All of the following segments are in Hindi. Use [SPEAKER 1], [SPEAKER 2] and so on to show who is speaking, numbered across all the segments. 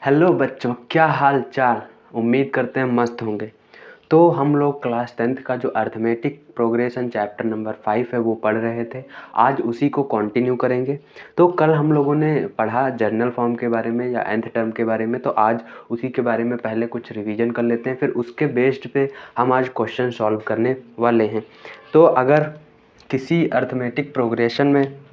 [SPEAKER 1] हेलो बच्चों, क्या हाल चाल। उम्मीद करते हैं मस्त होंगे। तो हम लोग क्लास 10th का जो अर्थमेटिक प्रोग्रेशन चैप्टर नंबर 5 है वो पढ़ रहे थे। आज उसी को कंटिन्यू करेंगे। तो कल हम लोगों ने पढ़ा जर्नल फॉर्म के बारे में या nth टर्म के बारे में, तो आज उसी के बारे में पहले कुछ रिवीजन कर लेते हैं, फिर उसके बेस्ड पे हम आज क्वेश्चन सॉल्व करने वाले हैं। तो अगर किसी अर्थमेटिक प्रोग्रेशन में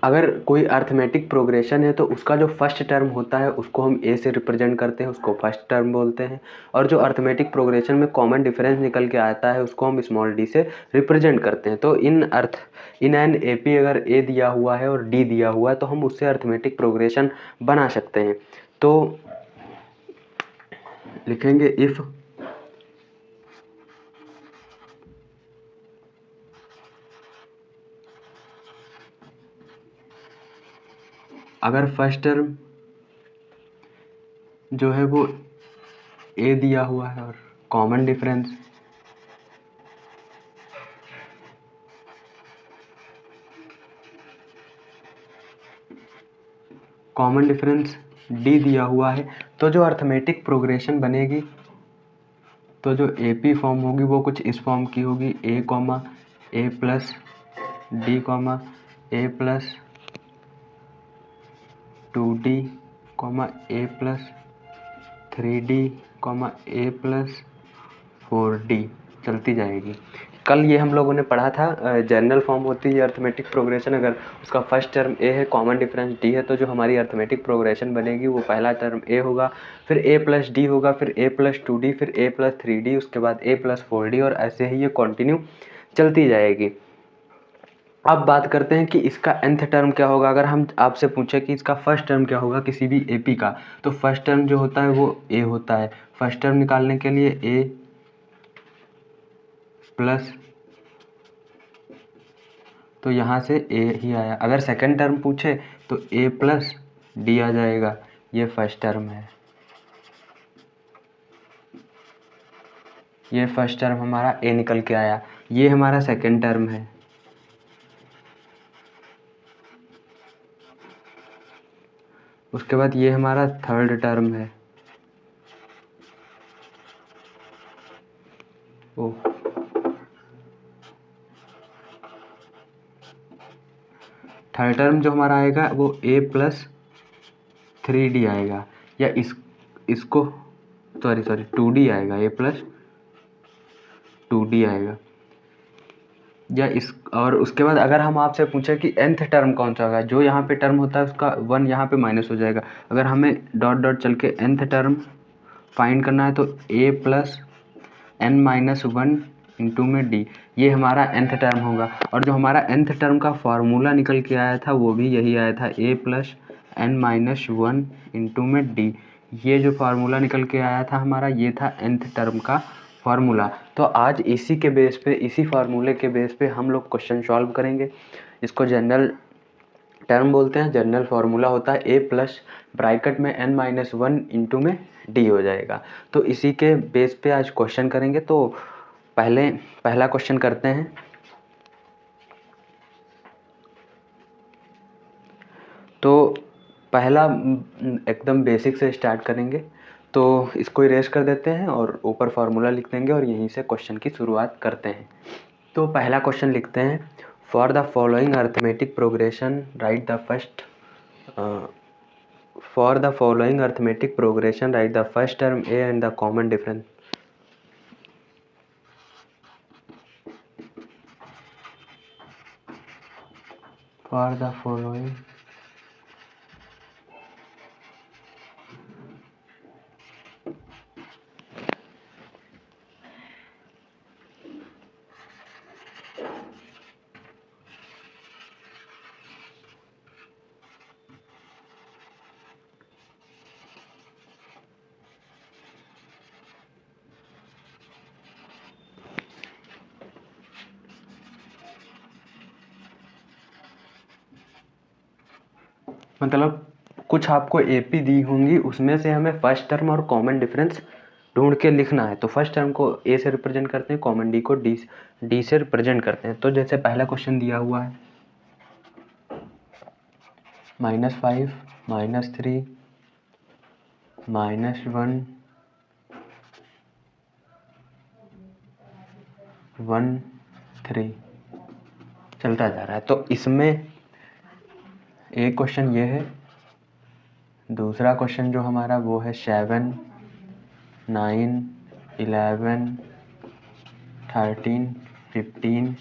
[SPEAKER 1] अगर कोई अर्थमेटिक प्रोग्रेशन है तो उसका जो फर्स्ट टर्म होता है उसको हम ए से रिप्रेजेंट करते हैं, उसको फर्स्ट टर्म बोलते हैं। और जो अर्थमेटिक प्रोग्रेशन में कॉमन डिफरेंस निकल के आता है उसको हम स्मॉल डी से रिप्रेजेंट करते हैं। तो इन एन ए पी अगर ए दिया हुआ है और डी दिया हुआ है तो हम उससे अर्थमेटिक प्रोग्रेशन बना सकते हैं। तो लिखेंगे इफ़ अगर फर्स्ट टर्म जो है वो ए दिया हुआ है और कॉमन डिफरेंस डी दिया हुआ है, तो जो अर्थमेटिक प्रोग्रेशन बनेगी, तो जो ए पी फॉर्म होगी वो कुछ इस फॉर्म की होगी, ए कॉमा ए प्लस डी कॉमा ए प्लस 2d कॉमा ए प्लस 3d कॉमा ए प्लस 4d चलती जाएगी। कल ये हम लोगों ने पढ़ा था जनरल फॉर्म होती है अर्थमेटिक प्रोग्रेशन, अगर उसका फर्स्ट टर्म ए है, कॉमन डिफरेंस डी है, तो जो हमारी अर्थमेटिक प्रोग्रेशन बनेगी वो पहला टर्म ए होगा, फिर ए प्लस डी होगा, फिर ए प्लस 2d, फिर ए प्लस 3d, उसके बाद ए प्लस 4d, और ऐसे ही ये कंटिन्यू चलती जाएगी। अब बात करते हैं कि इसका nth टर्म क्या होगा। अगर हम आपसे पूछे कि इसका फर्स्ट टर्म क्या होगा किसी भी एपी का, तो फर्स्ट टर्म जो होता है वो ए होता है। फर्स्ट टर्म निकालने के लिए ए प्लस, तो यहाँ से ए ही आया। अगर सेकंड टर्म पूछे तो ए प्लस डी आ जाएगा, ये फर्स्ट टर्म है। ये फर्स्ट टर्म हमारा ए निकल के आया, ये हमारा सेकंड टर्म है। उसके बाद ये हमारा थर्ड टर्म है। ओ थर्ड टर्म जो हमारा आएगा वो ए प्लस 3d आएगा, या इसको सॉरी 2d आएगा, ए प्लस 2d आएगा, या इस। और उसके बाद अगर हम आपसे पूछे कि nth टर्म कौन सा होगा, जो यहाँ पे टर्म होता है उसका 1 यहाँ पे माइनस हो जाएगा। अगर हमें डॉट डॉट चल के nth टर्म फाइंड करना है तो a plus n minus 1 into में d, ये हमारा nth टर्म होगा। और जो हमारा nth टर्म का फार्मूला निकल के आया था वो भी यही आया था, a plus n minus 1 into में d। ये जो फार्मूला निकल के आया था हमारा, ये था nth टर्म का फार्मूला। तो आज इसी के बेस पे, इसी फार्मूले के बेस पे हम लोग क्वेश्चन सॉल्व करेंगे। इसको जनरल टर्म बोलते हैं, जनरल फार्मूला होता है ए प्लस ब्रैकेट में n माइनस 1 इंटू में डी हो जाएगा। तो इसी के बेस पे आज क्वेश्चन करेंगे। तो पहला क्वेश्चन करते हैं। तो पहला एकदम बेसिक से स्टार्ट करेंगे, तो इसको इरेज कर देते हैं और ऊपर फार्मूला लिख देंगे और यहीं से क्वेश्चन की शुरुआत करते हैं। तो पहला क्वेश्चन लिखते हैं, for the following arithmetic progression right the first for the following arithmetic progression right the first term A and the common difference. For the following मतलब कुछ आपको एपी दी होंगी, उसमें से हमें फर्स्ट टर्म और कॉमन डिफरेंस ढूंढ के लिखना है। तो फर्स्ट टर्म को ए से रिप्रेजेंट करते हैं, कॉमन डी को डी से रिप्रेजेंट करते हैं। तो जैसे पहला क्वेश्चन दिया हुआ है -5 -3 -1 1 3 चलता जा रहा है। तो इसमें एक क्वेश्चन ये है, दूसरा क्वेश्चन जो हमारा वो है 7 9 11 13 15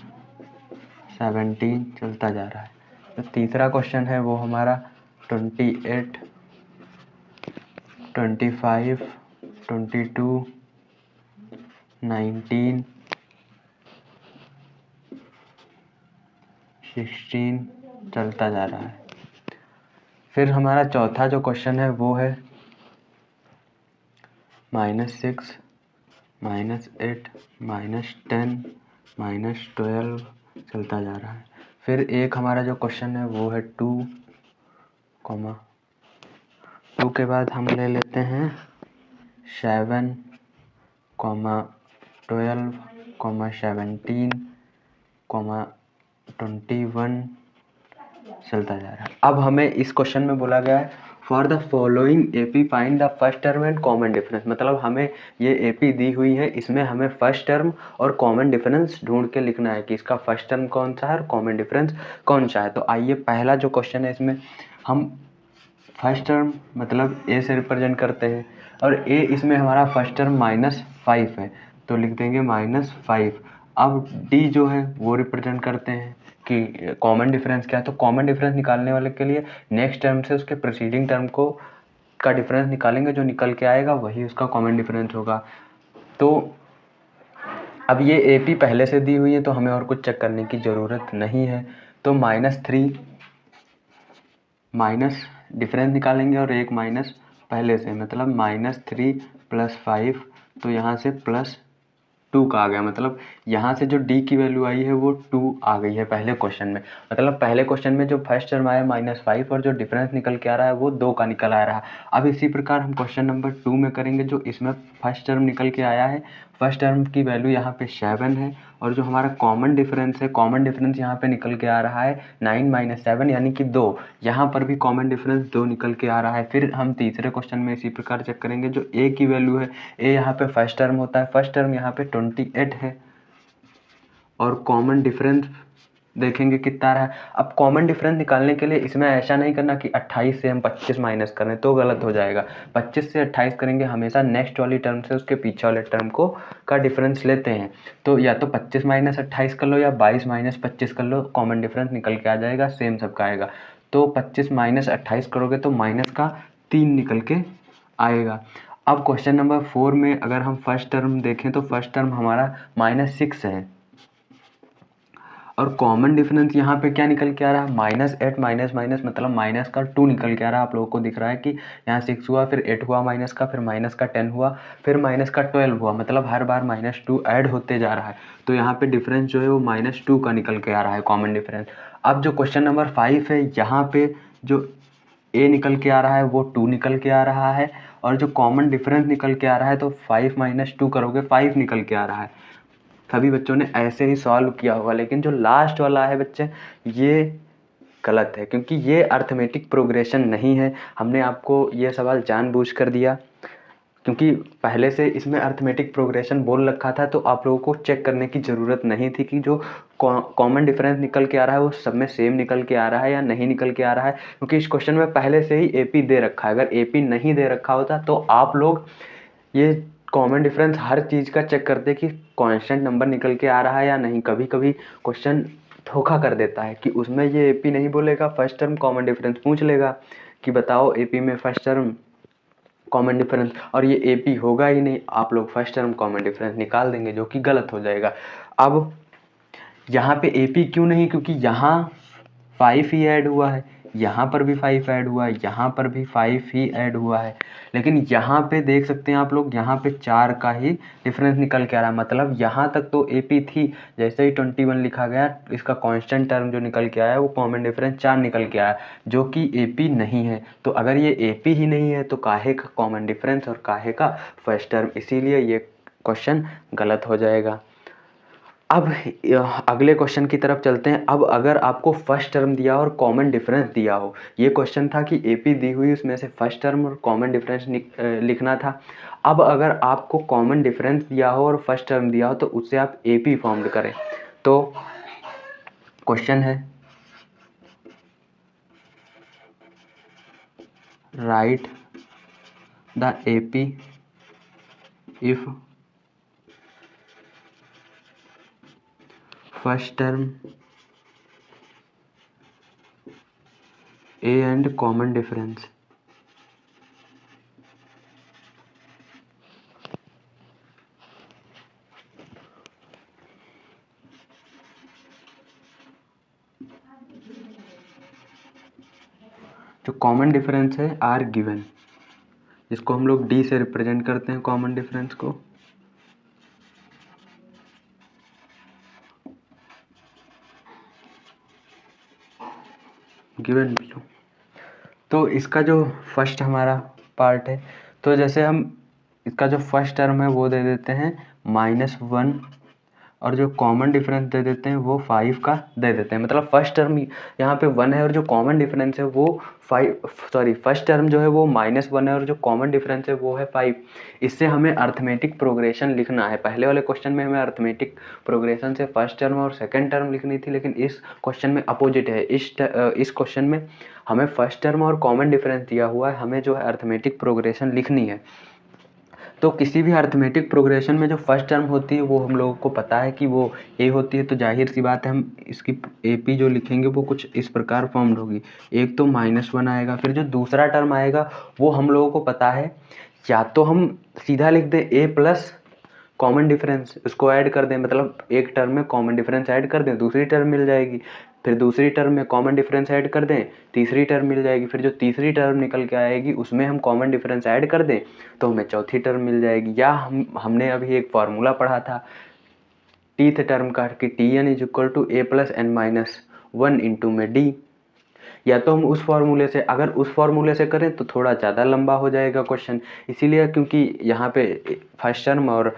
[SPEAKER 1] 17 चलता जा रहा है। तो तीसरा क्वेश्चन है वो हमारा 28 25 22 19 16 चलता जा रहा है। फिर हमारा चौथा जो क्वेश्चन है वो है -6 -8 -10 -12 चलता जा रहा है। फिर एक हमारा जो क्वेश्चन है वो है 2 के बाद हम ले लेते हैं 7 12 17 21 चलता जा रहा है। अब हमें इस क्वेश्चन में बोला गया है for the following AP find the first term and common difference. मतलब हमें ये एपी दी हुई है, इसमें हमें फर्स्ट टर्म और कॉमन डिफरेंस ढूंढ के लिखना है कि इसका फर्स्ट टर्म कौन सा है और कॉमन डिफरेंस कौन सा है। तो आइए पहला जो क्वेश्चन है इसमें हम फर्स्ट टर्म मतलब ए से रिप्रेजेंट करते हैं और ए इसमें हमारा फर्स्ट टर्म -5 है तो लिख देंगे -5। अब डी जो है वो रिप्रेजेंट करते हैं कि कॉमन डिफरेंस क्या है। तो कॉमन डिफरेंस निकालने वाले के लिए नेक्स्ट टर्म से उसके प्रीसीडिंग टर्म को का डिफरेंस निकालेंगे, जो निकल के आएगा वही उसका कॉमन डिफरेंस होगा। तो अब ये एपी पहले से दी हुई है तो हमें और कुछ चेक करने की ज़रूरत नहीं है। तो -3 माइनस डिफरेंस निकालेंगे और एक माइनस पहले से, मतलब -3 + 5 तो यहाँ से +2 का आ गया। मतलब यहाँ से जो d की वैल्यू आई है वो 2 आ गई है पहले क्वेश्चन में। मतलब पहले क्वेश्चन में जो फर्स्ट टर्म आया -5 और जो डिफरेंस निकल के आ रहा है वो 2 का निकल आ रहा है। अब इसी प्रकार हम क्वेश्चन नंबर 2 में करेंगे। जो इसमें फर्स्ट टर्म निकल के आया है, फर्स्ट टर्म की वैल्यू यहाँ पे 7 है और जो हमारा कॉमन डिफरेंस है, कॉमन डिफरेंस यहाँ पे निकल के आ रहा है 9 - 7 यानी कि 2। यहाँ पर भी कॉमन डिफरेंस 2 निकल के आ रहा है। फिर हम तीसरे क्वेश्चन में इसी प्रकार चेक करेंगे। जो ए की वैल्यू है, ए यहाँ पे फर्स्ट टर्म होता है, फर्स्ट टर्म यहाँ पे 28 है और कॉमन डिफरेंस देखेंगे कितना रहा है। अब कॉमन डिफरेंस निकालने के लिए इसमें ऐसा नहीं करना कि 28 से हम 25 माइनस करें तो गलत हो जाएगा। 25 से 28 करेंगे, हमेशा नेक्स्ट वाली टर्म से उसके पीछे वाले टर्म को का डिफरेंस लेते हैं। तो या तो 25 - 28 कर लो या 22 - 25 कर लो, कॉमन डिफरेंस निकल के आ जाएगा, सेम सबका आएगा। तो 25 - 28 करोगे तो माइनस का 3 निकल के आएगा। अब क्वेश्चन नंबर 4 में अगर हम फर्स्ट टर्म देखें तो फर्स्ट टर्म हमारा -6 है और कॉमन डिफरेंस यहाँ पे क्या निकल के आ रहा है, -8 माइनस मतलब माइनस का 2 निकल के आ रहा है। आप लोगों को दिख रहा है कि यहाँ 6 हुआ, फिर 8 हुआ माइनस का, फिर माइनस का 10 हुआ, फिर माइनस का 12 हुआ। मतलब हर बार -2 ऐड होते जा रहा है। तो यहाँ पे डिफरेंस जो है वो -2 का निकल के आ रहा है कॉमन डिफरेंस। अब जो क्वेश्चन नंबर 5 है, यहाँ पे जो ए निकल के आ रहा है वो 2 निकल के आ रहा है और जो कॉमन डिफरेंस निकल के आ रहा है तो 5 - 2 करोगे 5 निकल के आ रहा है। सभी बच्चों ने ऐसे ही सॉल्व किया होगा, लेकिन जो लास्ट वाला है बच्चे ये गलत है क्योंकि ये अर्थमेटिक प्रोग्रेशन नहीं है। हमने आपको ये सवाल जानबूझकर दिया क्योंकि पहले से इसमें अर्थमेटिक प्रोग्रेशन बोल रखा था, तो आप लोगों को चेक करने की ज़रूरत नहीं थी कि जो कॉमन डिफरेंस निकल के आ रहा है वो सब में सेम निकल के आ रहा है या नहीं निकल के आ रहा है, क्योंकि इस क्वेश्चन में पहले से ही एपी दे रखा है। अगर एपी नहीं दे रखा होता तो आप लोग ये कॉमन डिफरेंस हर चीज़ का चेक करते कि कांस्टेंट नंबर निकल के आ रहा है या नहीं। कभी कभी क्वेश्चन धोखा कर देता है कि उसमें ये एपी नहीं बोलेगा, फर्स्ट टर्म कॉमन डिफरेंस पूछ लेगा कि बताओ एपी में फर्स्ट टर्म कॉमन डिफरेंस, और ये एपी होगा ही नहीं। आप लोग फर्स्ट टर्म कॉमन डिफरेंस निकाल देंगे जो कि गलत हो जाएगा। अब यहाँ पे एपी क्यों नहीं, क्योंकि यहाँ 5 ही ऐड हुआ है, यहाँ पर भी 5 ऐड हुआ है, यहाँ पर भी 5 ही ऐड हुआ है, लेकिन यहाँ पे देख सकते हैं आप लोग, यहाँ पे 4 का ही डिफरेंस निकल के आ रहा है। मतलब यहाँ तक तो AP थी, जैसे ही 21 लिखा गया इसका कांस्टेंट टर्म जो निकल के आया वो कॉमन डिफरेंस 4 निकल के आया, जो कि AP नहीं है। तो अगर ये AP ही नहीं है तो काहे का कॉमन डिफरेंस और काहे का फर्स्ट टर्म, इसीलिए ये क्वेश्चन गलत हो जाएगा। अब अगले क्वेश्चन की तरफ चलते हैं। अब अगर आपको फर्स्ट टर्म दिया और कॉमन डिफरेंस दिया हो, ये क्वेश्चन था कि AP दी हुई उसमें से फर्स्ट टर्म और कॉमन डिफरेंस लिखना था। अब अगर आपको कॉमन डिफरेंस दिया हो और फर्स्ट टर्म दिया हो तो उससे आप AP फॉर्म करें। तो क्वेश्चन है, right the AP if first term A and common difference जो कॉमन डिफरेंस है आर गिवन, इसको हम लोग D से रिप्रेजेंट करते हैं कॉमन डिफरेंस को। Given below. तो इसका जो फर्स्ट हमारा पार्ट है, तो जैसे हम इसका जो फर्स्ट टर्म है वो दे देते हैं -1 और जो कॉमन डिफरेंस दे देते हैं वो 5 का दे देते हैं। मतलब फर्स्ट टर्म यहाँ पे 1 है और जो कॉमन डिफरेंस है वो फर्स्ट टर्म जो है वो -1 है और जो कॉमन डिफरेंस है वो है 5। इससे हमें अर्थमेटिक प्रोग्रेशन लिखना है। पहले वाले क्वेश्चन में हमें अर्थमेटिक प्रोग्रेशन से फर्स्ट टर्म और सेकेंड टर्म लिखनी थी, लेकिन इस क्वेश्चन में अपोजिट है। इस क्वेश्चन में हमें फर्स्ट टर्म और कॉमन डिफरेंस दिया हुआ है, हमें जो है अर्थमेटिक प्रोग्रेशन लिखनी है। तो किसी भी अर्थमेटिक प्रोग्रेशन में जो फर्स्ट टर्म होती है वो हम लोगों को पता है कि वो A होती है, तो जाहिर सी बात है हम इसकी AP जो लिखेंगे वो कुछ इस प्रकार फॉर्म्ड होगी। एक तो -1 आएगा, फिर जो दूसरा टर्म आएगा वो हम लोगों को पता है, या तो हम सीधा लिख दें A प्लस कॉमन डिफरेंस, उसको ऐड कर दें, मतलब एक टर्म में कॉमन डिफरेंस ऐड कर दें, दूसरी टर्म मिल जाएगी। फिर दूसरी टर्म में कॉमन डिफरेंस ऐड कर दें, तीसरी टर्म मिल जाएगी। फिर जो तीसरी टर्म निकल के आएगी उसमें हम कॉमन डिफरेंस ऐड कर दें तो हमें चौथी टर्म मिल जाएगी। या हमने अभी एक फार्मूला पढ़ा था टीथ टर्म का कि Tn = A + n - 1 इंटू में D। या तो हम उस फार्मूले से, अगर उस फार्मूले से करें तो थोड़ा ज़्यादा लंबा हो जाएगा क्वेश्चन, इसीलिए क्योंकि यहाँ पे फर्स्ट टर्म और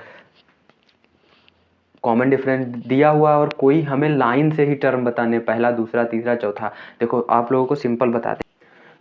[SPEAKER 1] कॉमन डिफरेंस दिया हुआ और कोई हमें लाइन से ही टर्म बताने, पहला दूसरा तीसरा चौथा। देखो आप लोगों को सिंपल बताते।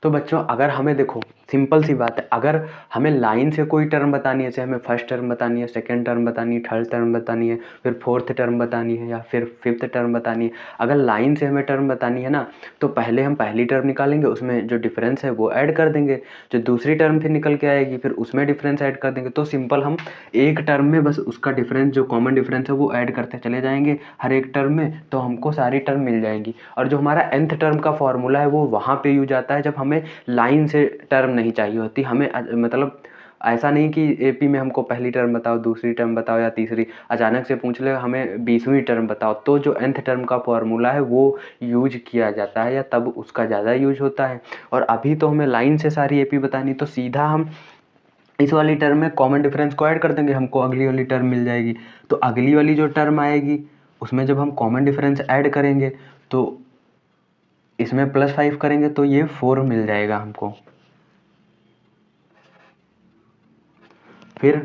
[SPEAKER 1] तो बच्चों अगर हमें, देखो सिंपल सी बात है, अगर हमें लाइन से कोई टर्म बतानी है, जैसे हमें फर्स्ट टर्म बतानी है, सेकंड टर्म बतानी है, थर्ड टर्म बतानी है, फिर फोर्थ टर्म बतानी है या फिर फिफ्थ टर्म बतानी है, अगर लाइन से हमें टर्म बतानी है ना, तो पहले हम पहली टर्म निकालेंगे, उसमें जो डिफरेंस है वो ऐड कर देंगे, जो दूसरी टर्म फिर निकल के आएगी फिर उसमें डिफरेंस ऐड कर देंगे। तो सिंपल हम एक टर्म में बस उसका डिफरेंस जो कॉमन डिफरेंस है वो ऐड करते चले जाएंगे हर एक टर्म में, तो हमको सारी टर्म मिल जाएंगी। और जो हमारा nth टर्म का फॉर्मूला है वो वहाँ पे यूज आता है जब हमें लाइन से टर्म नहीं चाहिए होती। हमें मतलब ऐसा नहीं कि AP में हमको पहली टर्म बताओ, दूसरी टर्म बताओ या तीसरी, अचानक से पूछ ले हमें 20वीं टर्म बताओ, तो जो nth टर्म का फॉर्मूला है वो यूज किया जाता है या तब उसका ज़्यादा यूज होता है। और अभी तो हमें लाइन से सारी AP बतानी, तो सीधा हम इस वाली टर्म में कॉमन डिफरेंस को ऐड कर देंगे, हमको अगली वाली टर्म मिल जाएगी। तो अगली वाली जो टर्म आएगी उसमें जब हम कॉमन डिफरेंस ऐड करेंगे तो इसमें +5 करेंगे तो ये 4 मिल जाएगा हमको। फिर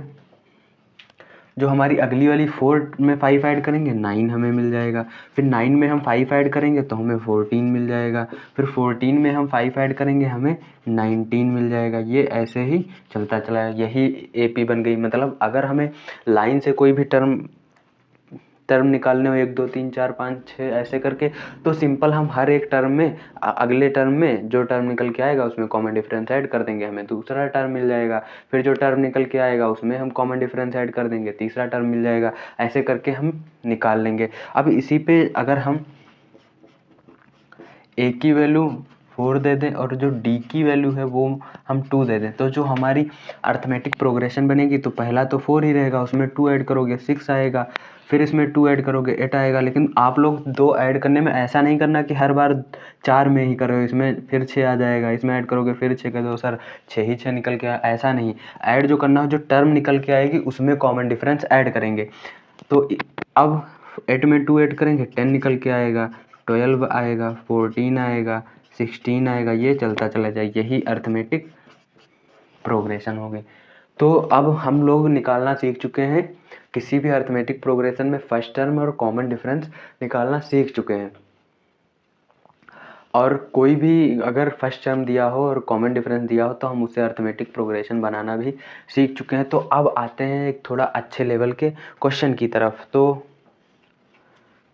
[SPEAKER 1] जो हमारी अगली वाली 4 में 5 ऐड करेंगे 9 हमें मिल जाएगा। फिर 9 में हम 5 ऐड करेंगे तो हमें 14 मिल जाएगा। फिर 14 में हम 5 ऐड करेंगे हमें 19 मिल जाएगा। ये ऐसे ही चलता चला है, यही AP बन गई। मतलब अगर हमें लाइन से कोई भी टर्म निकालने हो 1 2 3 4 5 6 ऐसे करके, तो सिंपल हम हर एक टर्म में अगले टर्म में जो टर्म निकल के आएगा उसमें कॉमन डिफरेंस ऐड कर देंगे, हमें दूसरा टर्म मिल जाएगा। फिर जो टर्म निकल के आएगा उसमें हम कॉमन डिफरेंस ऐड कर देंगे, तीसरा टर्म मिल जाएगा। ऐसे करके हम निकाल लेंगे। अब इसी पे अगर हम A की वैल्यू 4 दे दें और जो डी की वैल्यू है वो हम 2 दे दें, तो जो हमारी अर्थमेटिक प्रोग्रेशन बनेगी तो पहला तो 4 ही रहेगा, उसमें 2 ऐड करोगे 6 आएगा, फिर इसमें 2 ऐड करोगे 8 आएगा। लेकिन आप लोग 2 ऐड करने में ऐसा नहीं करना कि हर बार 4 में ही करो, इसमें फिर 6 आ जाएगा, इसमें ऐड करोगे फिर 6 कर दो सर 6 ही 6 निकल के आया, ऐसा नहीं। ऐड जो करना हो, जो टर्म निकल के आएगी उसमें कॉमन डिफरेंस ऐड करेंगे। तो अब 8 में 2 ऐड करेंगे 10 निकल के आएगा, 12 आएगा, 14 आएगा, 16 आएगा, ये चलता चला जाए, यही अर्थमेटिक प्रोग्रेशन हो गई। तो अब हम लोग निकालना सीख चुके हैं, किसी भी अर्थमेटिक प्रोग्रेशन में फर्स्ट टर्म और कॉमन डिफरेंस निकालना सीख चुके हैं। और कोई भी अगर फर्स्ट टर्म दिया हो और कॉमन डिफरेंस दिया हो तो हम उससे अर्थमेटिक प्रोग्रेशन बनाना भी सीख चुके हैं। तो अब आते हैं एक थोड़ा अच्छे लेवल के क्वेश्चन की तरफ। तो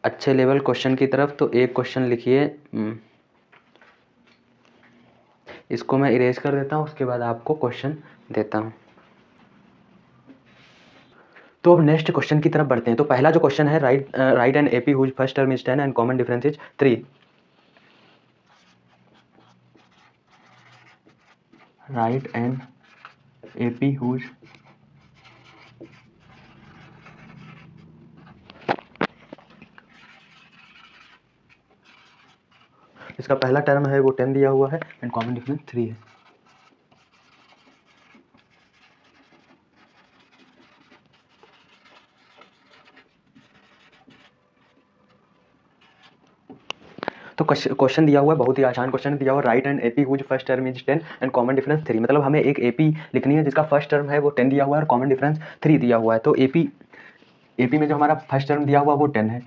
[SPEAKER 1] अच्छे लेवल क्वेश्चन की तरफ, तो एक क्वेश्चन लिखिए, इसको मैं इरेज कर देता हूँ, उसके बाद आपको क्वेश्चन देता हूँ। तो अब नेक्स्ट क्वेश्चन की तरफ बढ़ते हैं। तो पहला जो क्वेश्चन है, write an AP whose first term is 10 and common difference is 3। Write an AP whose इसका पहला टर्म है वो 10 दिया हुआ है एंड कॉमन डिफरेंस 3 है। तो क्वेश्चन दिया हुआ है, बहुत ही आसान क्वेश्चन दिया हुआ है, write an AP whose first term is 10 and common difference 3। मतलब हमें एक एपी लिखनी है जिसका फर्स्ट टर्म है वो 10 दिया हुआ है और कॉमन डिफरेंस 3 दिया हुआ है। तो एपी में जो हमारा फर्स्ट टर्म दिया हुआ वो 10 है,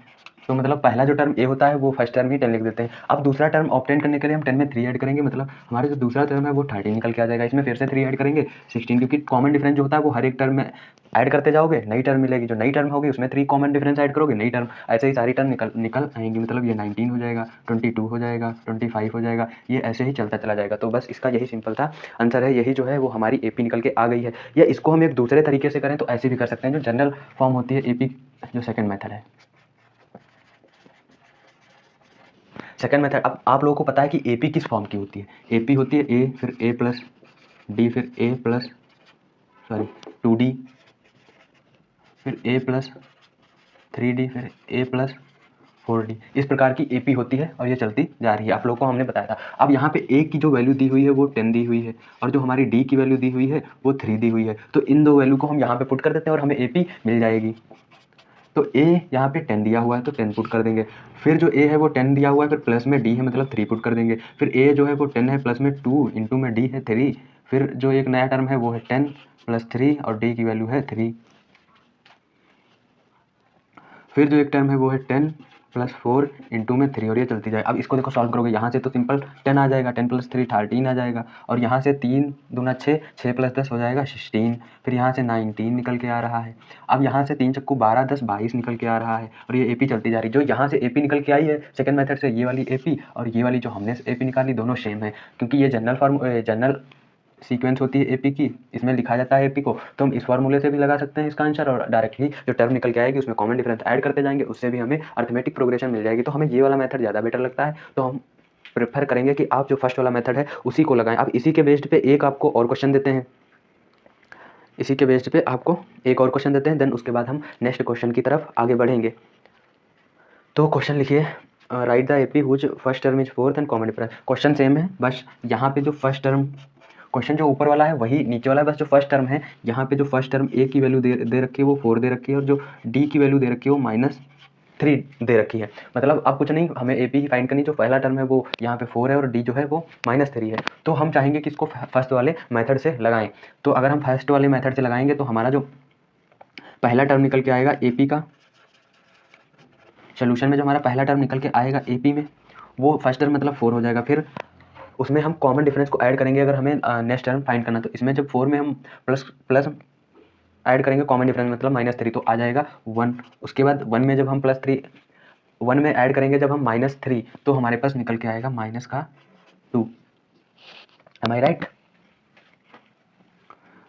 [SPEAKER 1] तो मतलब पहला जो टर्म ए होता है वो फर्स्ट टर्म ही 10 लिख देते हैं। अब दूसरा टर्म ऑब्टेन करने के लिए हम 10 में 3 ऐड करेंगे, मतलब हमारे जो दूसरा टर्म है वो 30 निकल के आ जाएगा। इसमें फिर से 3 ऐड करेंगे 16, क्योंकि कॉमन डिफरेंस जो होता है वो हर एक टर्म में ऐड करते जाओगे, नई टर्म मिलेगी, जो नई टर्म होगी उसमें 3 कॉमन डिफरेंस ऐड करोगे, नई टर्म, ऐसे ही सारी टर्म निकल आएंगी। मतलब ये 19 हो जाएगा, 22 हो जाएगा, 25 हो जाएगा, ये ऐसे ही चलता चला जाएगा। तो बस इसका यही सिंपल था आंसर है, यही जो है वो हमारी एपी निकल के आ गई है। या इसको हम एक दूसरे तरीके से करें तो ऐसे भी कर सकते हैं, जो जनरल फॉर्म होती है एपी, जो सेकेंड मेथड है, सेकंड मेथड। अब आप लोगों को पता है कि एपी किस फॉर्म की होती है। एपी होती है ए, फिर ए प्लस डी, फिर ए प्लस 2d, फिर ए प्लस 3d, फिर ए प्लस 4d। इस प्रकार की एपी होती है और ये चलती जा रही है, आप लोगों को हमने बताया था। अब यहाँ पे ए की जो वैल्यू दी हुई है वो 10 दी हुई है और जो हमारी डी की वैल्यू दी हुई है वो 3 दी हुई है। तो इन दो वैल्यू को हम यहाँ पे पुट कर देते हैं और हमें एपी मिल जाएगी। तो ए यहाँ पे 10 दिया हुआ है तो 10 पुट कर देंगे, फिर जो ए है वो 10 दिया हुआ है, फिर प्लस में डी है मतलब 3 पुट कर देंगे, फिर ए जो है वो 10 है, प्लस में 2 इंटू में डी है 3, फिर जो एक नया टर्म है वो है 10 प्लस 3 और डी की वैल्यू है 3, फिर जो एक टर्म है वो है 10 प्लस 4 इंटू में 3 और ये चलती जाए। अब इसको देखो सॉल्व करोगे, यहाँ से तो सिंपल 10 आ जाएगा, 10 प्लस 3 13 आ जाएगा, और यहाँ से 3 दूना 6, 6 प्लस 10 हो जाएगा 16, फिर यहाँ से 19 निकल के आ रहा है। अब यहाँ से 3 चक्कू 12 10 22 निकल के आ रहा है और ये एपी चलती जा रही है। जो यहाँ से एपी निकल के आई है सेकंड मेथड से, ये वाली एपी और ये वाली जो हमने एपी निकाली दोनों सेम है, क्योंकि ये जनरल सीक्वेंस होती है एपी की, इसमें लिखा जाता है एपी को। तो हम इस फार्मूले से भी लगा सकते हैं इसका आंसर, और डायरेक्टली जो टर्म निकल के आएगी उसमें कॉमन डिफरेंस ऐड करते जाएंगे, उससे भी हमें अर्थमेटिक प्रोग्रेशन मिल जाएगी। तो हमें ये वाला मेथड ज़्यादा बेटर लगता है, तो हम प्रेफर करेंगे कि आप जो फर्स्ट वाला मेथड है उसी को लगाएं। अब इसी के बेस्ड पे एक आपको और क्वेश्चन देते हैं, इसी के बेस्ड पे आपको एक और क्वेश्चन देते हैं, देन उसके बाद हम नेक्स्ट क्वेश्चन की तरफ आगे बढ़ेंगे। तो क्वेश्चन लिखिए, write the AP whose first term is 4 and common difference. Question same है, बस यहाँ पे जो फर्स्ट टर्म, क्वेश्चन जो ऊपर वाला है वही नीचे वाला है, बस जो फर्स्ट टर्म है यहाँ पे जो फर्स्ट टर्म ए की वैल्यू दे रखी है वो 4 दे रखी है और जो डी की वैल्यू दे रखी है वो -3 दे रखी है। मतलब अब कुछ नहीं, हमें ए पी ही फाइंड करनी, जो पहला टर्म है वो यहाँ पे 4 है और डी जो है वो -3 है। तो हम चाहेंगे कि इसको फर्स्ट वाले मेथड से लगाएं। तो अगर हम फर्स्ट वाले मेथड से लगाएंगे तो हमारा जो पहला टर्म निकल के आएगा ए पी का, सोल्यूशन में जो हमारा पहला टर्म निकल के आएगा ए पी में, वो फर्स्ट टर्म मतलब 4 हो जाएगा। फिर उसमें हम कॉमन डिफरेंस को ऐड करेंगे, अगर हमें नेक्स्ट टर्म फाइंड करना, तो इसमें जब 4 में हम प्लस ऐड करेंगे कॉमन डिफरेंस मतलब -3, तो आ जाएगा 1। उसके बाद 1 में जब हम +3 1 में ऐड करेंगे जब हम -3, तो हमारे पास निकल के आएगा -2। एम आई राइट?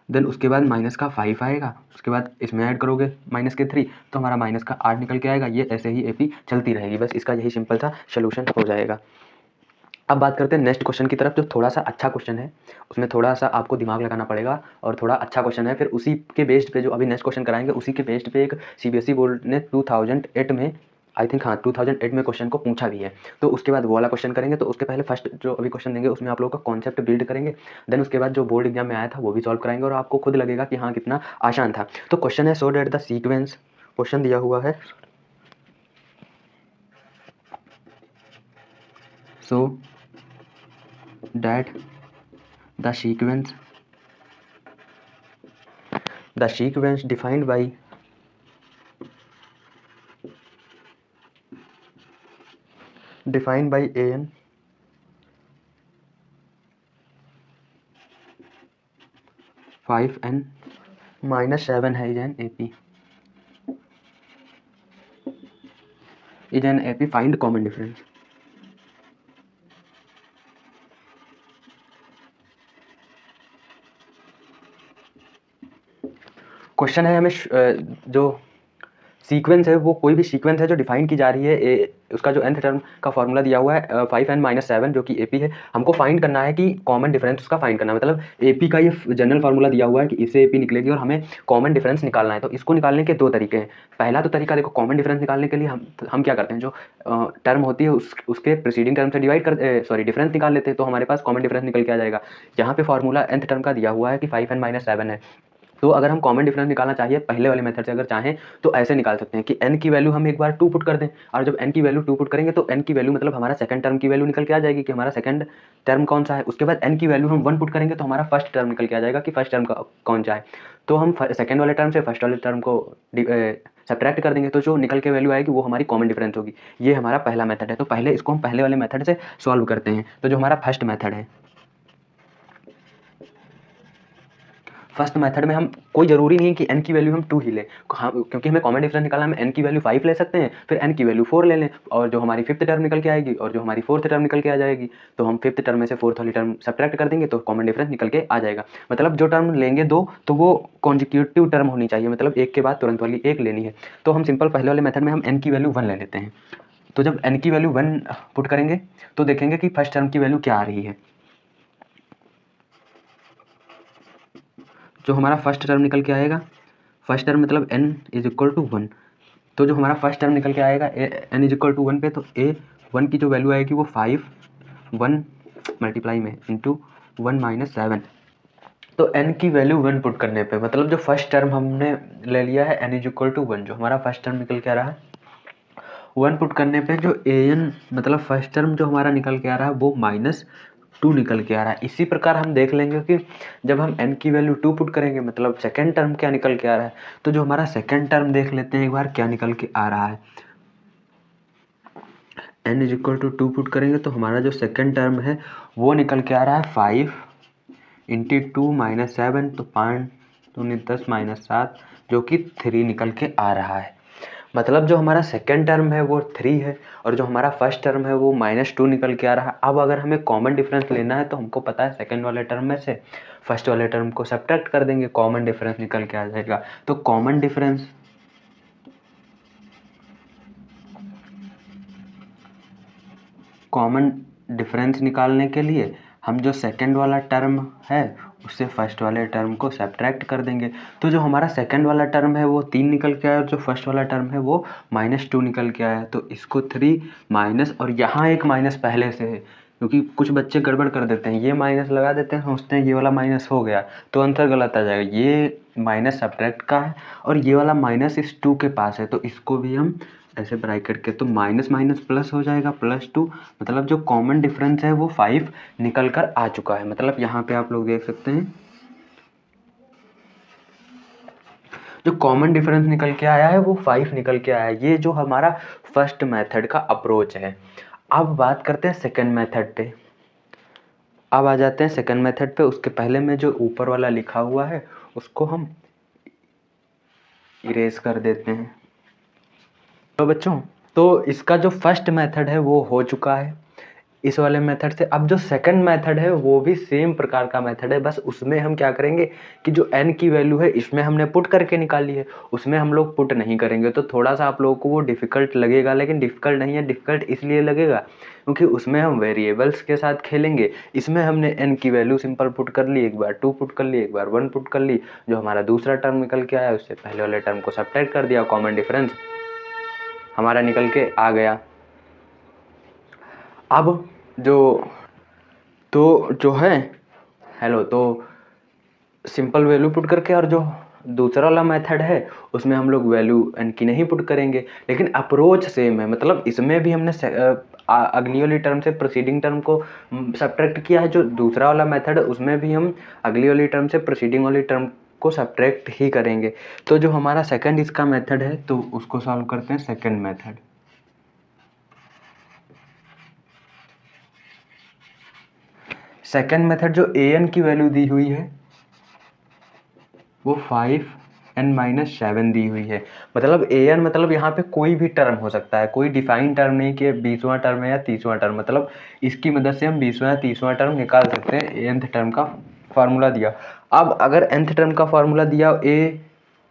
[SPEAKER 1] देन उसके बाद -5 आएगा, उसके बाद इसमें ऐड करोगे -3, तो हमारा -8 निकल के आएगा। ये ऐसे ही एपी चलती रहेगी, बस इसका यही सिंपल सा सोल्यूशन हो जाएगा। अब बात करते हैं नेक्स्ट क्वेश्चन की तरफ, जो थोड़ा सा अच्छा क्वेश्चन है, उसमें थोड़ा सा आपको दिमाग लगाना पड़ेगा और थोड़ा अच्छा क्वेश्चन है। फिर उसी के बेस्ड पे जो अभी नेक्स्ट क्वेश्चन कराएंगे, उसी के बेस्ड पे एक सीबीएसई बोर्ड ने 2008 में, आई थिंक हाँ 2008 में क्वेश्चन को पूछा भी है। तो उसके बाद वो वाला क्वेश्चन करेंगे। तो उसके पहले फर्स्ट जो अभी क्वेश्चन देंगे उसमें आप लोगों का कॉन्सेप्ट बिल्ड करेंगे, देन उसके बाद जो बोर्ड एग्जाम में आया था वो भी सॉल्व कराएंगे और आपको खुद लगेगा कि हाँ कितना आसान था। तो क्वेश्चन है सो डेट द सीक्वेंस, क्वेश्चन दिया हुआ है सो date the sequence defined by an 5n minus 7 है is an AP find common difference। Question है हमें जो सीक्वेंस है वो कोई भी सीक्वेंस है जो डिफाइन की जा रही है, उसका जो nth टर्म का फॉर्मूला दिया हुआ है 5n-7 जो कि AP है, हमको फाइंड करना है कि कॉमन डिफरेंस उसका फाइंड करना है। मतलब AP का ये जनरल फार्मूला दिया हुआ है कि इससे AP निकलेगी और हमें कॉमन डिफरेंस निकालना है। तो इसको निकालने के दो तरीके हैं। पहला तो तरीका देखो, कॉमन डिफरेंस निकालने के लिए हम क्या करते हैं, जो टर्म होती है उसके प्रीसीडिंग टर्म से डिवाइड कर सॉरी डिफरेंस निकाल लेते हैं, तो हमारे पास कॉमन डिफरेंस निकल के आ जाएगा। यहाँ पे फॉर्मूला nth टर्म का दिया हुआ है कि 5n-7 है। तो अगर हम कॉमन डिफरेंस निकालना चाहिए पहले वाले मेथड से अगर चाहें तो ऐसे निकाल सकते हैं कि n की वैल्यू हम एक बार 2 पुट कर दें, और जब n की वैल्यू 2 पुट करेंगे तो n की वैल्यू मतलब हमारा सेकंड टर्म की वैल्यू निकल के आ जाएगी कि हमारा सेकंड टर्म कौन सा है। उसके बाद n की वैल्यू हम 1 पुट करेंगे तो हमारा फर्स्ट टर्म निकल के आ जाएगा कि फर्स्ट टर्म का कौन सा है। तो हम सेकंड वाले टर्म से फर्स्ट वाले टर्म को सब्ट्रैक्ट कर देंगे तो जो निकल के वैल्यू आएगी वो हमारी कॉमन डिफरेंस होगी। ये हमारा पहला मेथड है। तो पहले इसको हम पहले वाले मेथड से सॉल्व करते हैं। तो जो हमारा फर्स्ट मेथड है, फर्स्ट मेथड में हम कोई ज़रूरी नहीं है कि n की वैल्यू हम 2 ही लें, क्योंकि हमें कॉमन डिफरेंस निकालना है। हम n की वैल्यू 5 ले सकते हैं, फिर n की वैल्यू 4 ले लें और जो हमारी फिफ्थ टर्म निकल के आएगी और जो हमारी फोर्थ टर्म निकल के आ जाएगी, तो हम फिफ्थ टर्म में से फोर्थ वाली टर्म सब्ट्रैक्ट कर देंगे तो कॉमन डिफरेंस निकल के आ जाएगा। मतलब जो टर्म लेंगे दो तो वो कॉन्जिक्यूटिव टर्म होनी चाहिए, मतलब एक के बाद तुरंत वाली एक लेनी है। तो हम सिंपल पहले वाले मेथड में हम n की वैल्यू 1 ले लेते हैं। तो जब n की वैल्यू 1 पुट करेंगे तो देखेंगे कि फर्स्ट टर्म की वैल्यू क्या आ रही है। जो हमारा फर्स्ट टर्म निकल के आएगा, फर्स्ट टर्म मतलब n इज इक्वल टू 1। तो जो हमारा फर्स्ट टर्म निकल के आएगा n इज इक्वल टू 1 पे, तो a1 की जो वैल्यू आएगी वो 5 1 मल्टीप्लाई में इंटू 1-7। तो n की वैल्यू 1 पुट करने पे मतलब जो फर्स्ट टर्म हमने ले लिया है n इज इक्वल टू 1, जो हमारा फर्स्ट टर्म निकल के आ रहा है 1 पुट करने पे जो an मतलब फर्स्ट टर्म जो हमारा निकल के आ रहा है वो -2 निकल के आ रहा है। इसी प्रकार हम देख लेंगे कि जब हम n की वैल्यू 2 पुट करेंगे मतलब सेकेंड टर्म क्या निकल के आ रहा है। तो जो हमारा सेकेंड टर्म देख लेते हैं एक बार क्या निकल के आ रहा है। n is equal to 2 put करेंगे तो हमारा जो सेकेंड टर्म है वो निकल के आ रहा है 5 इंटू 2 -7, तो 5 दूनी 10 -7 जो कि 3 निकल के आ रहा है। मतलब जो हमारा सेकेंड टर्म है वो 3 है और जो हमारा फर्स्ट टर्म है वो -2 निकल के आ रहा है। अब अगर हमें कॉमन डिफरेंस लेना है तो हमको पता है सेकेंड वाले टर्म में से फर्स्ट वाले टर्म को सब्ट्रैक्ट कर देंगे, कॉमन डिफरेंस निकल के आ जाएगा। तो कॉमन डिफरेंस निकालने के लिए हम जो सेकेंड वाला टर्म है उससे फर्स्ट वाले टर्म को सब्ट्रैक्ट कर देंगे। तो जो हमारा सेकेंड वाला टर्म है वो 3 निकल के आया और जो फर्स्ट वाला टर्म है वो -2 निकल के आया। तो इसको 3 माइनस, और यहाँ एक माइनस पहले से है क्योंकि कुछ बच्चे गड़बड़ कर देते हैं, ये माइनस लगा देते हैं, सोचते हैं ये वाला माइनस हो गया तो आंसर गलत आ जाएगा। ये माइनस सब्ट्रैक्ट का है और ये वाला माइनस इस 2 के पास है, तो इसको भी हम ऐसे ब्रैकेट के, तो माइनस माइनस प्लस हो जाएगा +2। मतलब जो कॉमन डिफरेंस है वो 5 निकल कर आ चुका है। मतलब यहाँ पे आप लोग देख सकते हैं जो कॉमन डिफरेंस निकल के आया है वो 5 निकल के आया है। ये जो हमारा फर्स्ट मेथड का अप्रोच है। अब बात करते हैं सेकेंड मेथड पे। अब आ जाते हैं सेकेंड मेथड पे। उसके पहले में जो ऊपर वाला लिखा हुआ है उसको हम इरेज कर देते हैं। तो बच्चों, तो इसका जो फर्स्ट मेथड है वो हो चुका है। इस वाले मेथड से। अब जो सेकंड मेथड है वो भी सेम प्रकार का मेथड है, बस उसमें हम क्या करेंगे कि जो n की वैल्यू है इसमें हमने पुट करके निकाली है, उसमें हम लोग पुट नहीं करेंगे। तो थोड़ा सा आप लोगों को वो डिफ़िकल्ट लगेगा, लेकिन डिफ़िकल्ट नहीं है, डिफ़िकल्ट इसलिए लगेगा क्योंकि उसमें हम वेरिएबल्स के साथ खेलेंगे। इसमें हमने n की वैल्यू सिंपल पुट कर ली, एक बार 2 पुट कर ली, एक बार 1 पुट कर ली, जो हमारा दूसरा टर्म निकल के आया उससे पहले वाले टर्म को सब्ट्रैक्ट कर दिया, कॉमन डिफरेंस हमारा निकल के आ गया। अब जो है हेलो, तो सिंपल वैल्यू पुट करके, और जो दूसरा वाला मेथड है उसमें हम लोग वैल्यू n की नहीं पुट करेंगे, लेकिन अप्रोच सेम है। मतलब इसमें भी हमने अगली वाली टर्म से प्रोसीडिंग टर्म को सब्ट्रैक्ट किया है, जो दूसरा वाला मेथड है उसमें भी हम अगली वाली टर्म से प्रोसीडिंग वाली टर्म को सब्ट्रैक्ट ही करेंगे। तो जो हमारा सेकंड इसका मेथड है तो उसको सॉल्व करते हैं। सेकंड मेथड, सेकंड मेथड जो an की वैल्यू दी हुई है वो 5n-7 दी हुई है। मतलब an मतलब यहाँ पे कोई भी टर्म हो सकता है, कोई डिफाइन टर्म नहीं कि 20वां टर्म है या 30वां टर्म। मतलब इसकी मदद से हम 20वां या 30वां टर्म निकाल सकते हैं। nth टर्म का फार्मूला दिया। अब अगर nth टर्म का फार्मूला दिया